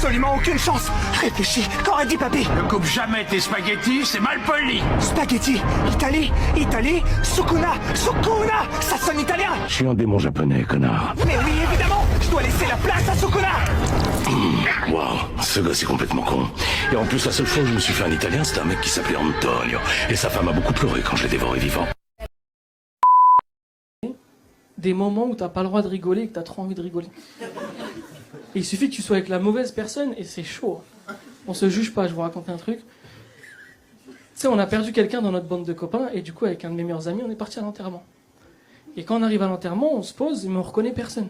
absolument aucune chance. Réfléchis, qu'aurait dit papy? Ne coupe jamais tes spaghettis, c'est mal poli. Spaghetti, Italie, Sukuna, ça sonne italien. Je suis un démon japonais, connard. Mais oui, évidemment, je dois laisser la place à Sukuna. Waouh, ce gosse est complètement con. Et en plus, la seule fois où je me suis fait un italien, c'était un mec qui s'appelait Antonio. Et sa femme a beaucoup pleuré quand je l'ai dévoré vivant. Des moments où t'as pas le droit de rigoler et que t'as trop envie de rigoler. Et il suffit que tu sois avec la mauvaise personne et c'est chaud. On se juge pas, je vous raconte un truc. Tu sais, on a perdu quelqu'un dans notre bande de copains et du coup, avec un de mes meilleurs amis, on est parti à l'enterrement. Et quand on arrive à l'enterrement, on se pose mais on reconnaît personne.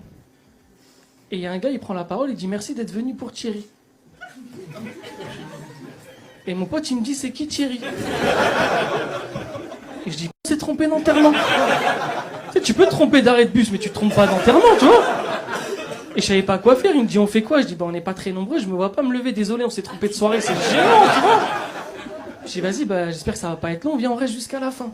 Et il y a un gars, il prend la parole, il dit merci d'être venu pour Thierry. Et mon pote, il me dit c'est qui Thierry? Et je dis on s'est trompé d'enterrement. Tu sais, tu peux te tromper d'arrêt de bus, mais tu te trompes pas d'enterrement, tu vois. Et je savais pas quoi faire, il me dit on fait quoi? Je dis bah on n'est pas très nombreux, je me vois pas me lever, désolé, on s'est trompé de soirée, c'est gênant, tu vois. Je dis vas-y, bah j'espère que ça va pas être long, viens on reste jusqu'à la fin.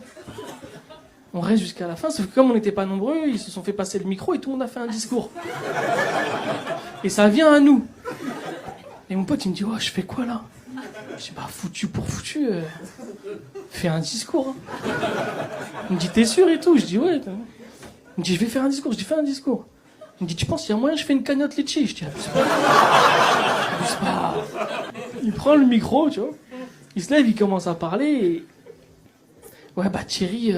On reste jusqu'à la fin, sauf que comme on n'était pas nombreux, ils se sont fait passer le micro et tout le monde a fait un discours. Et ça vient à nous. Et mon pote il me dit oh je fais quoi là? Je dis bah foutu pour foutu, fais un discours. Hein. Il me dit t'es sûr et tout? Je dis ouais. Il me dit je vais faire un discours, je dis fais un discours. Il me dit tu penses qu'il y a moyen je fais une cagnotte litchi? Je dis abuse pas. Il prend le micro, tu vois. Il se lève, il commence à parler et... Ouais bah Thierry...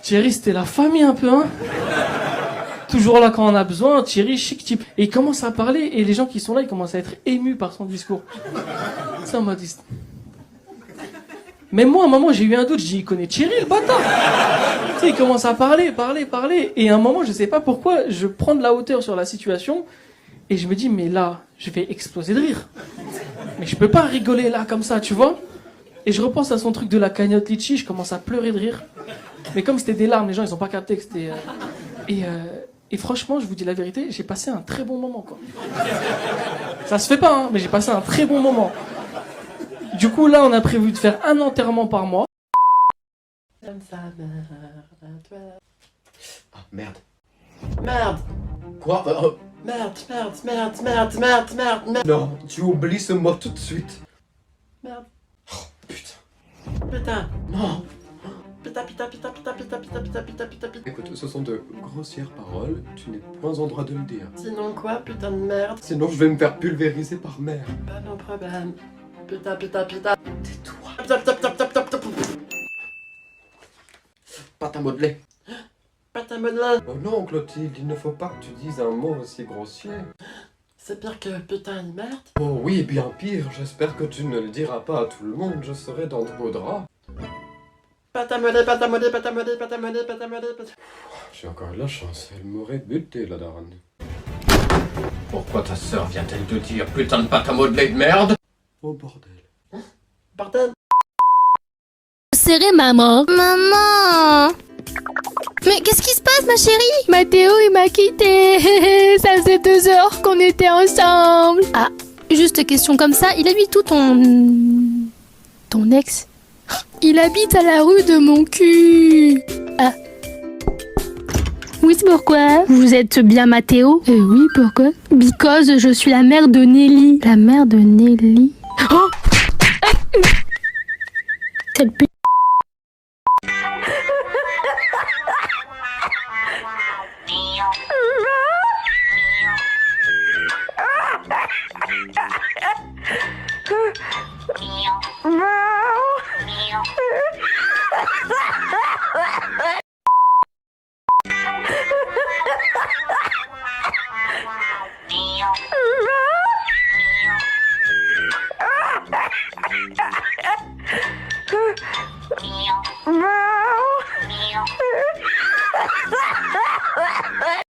Thierry c'était la famille un peu, hein. Toujours là quand on a besoin, Thierry, chic type. Et il commence à parler et les gens qui sont là, ils commencent à être émus par son discours. Ça m'a dit... Même moi, à un moment, j'ai eu un doute, je dis, il connaît Thierry, le bâtard. Tu sais, il commence à parler. Et à un moment, je sais pas pourquoi, je prends de la hauteur sur la situation et je me dis, mais là, je vais exploser de rire. Mais je peux pas rigoler là, comme ça, tu vois. Et je repense à son truc de la cagnotte litchi, je commence à pleurer de rire. Mais comme c'était des larmes, les gens, ils ont pas capté que c'était... Et franchement, je vous dis la vérité, j'ai passé un très bon moment, quoi. Ça se fait pas, hein, mais j'ai passé un très bon moment. Du coup, là, on a prévu de faire un enterrement par mois. Ah, merde. Merde. Quoi? Merde. Non, tu oublies ce mot tout de suite. Merde. Oh, putain. Non. Putain. Écoute, ce sont de grossières paroles, tu n'es point en droit de le dire. Sinon quoi, putain de merde? Sinon je vais me faire pulvériser par mer. Pas mon problème. Putain. Tais-toi. Putain. Pâte à modeler. Oh non, Clotilde, il ne faut pas que tu dises un mot aussi grossier. C'est pire que putain de merde? Oh oui, bien pire. J'espère que tu ne le diras pas à tout le monde. Je serai dans de beaux draps. Pâte à modeler. J'ai encore de la chance. Elle m'aurait buté, la daronne. Pourquoi ta sœur vient-elle te dire putain de pâte à modeler de merde? Oh bordel. Bordel. Serrer maman. Maman. Mais qu'est-ce qui se passe ma chérie? Mathéo il m'a quitté. Ça faisait 2 heures qu'on était ensemble. Ah, juste question comme ça, il habite où ton ex? Il habite à la rue de mon cul. Ah. Oui, c'est pourquoi? Vous êtes bien Mathéo? Oui, pourquoi? Because je suis la mère de Nelly. La mère de Nelly? Oh! Cette p...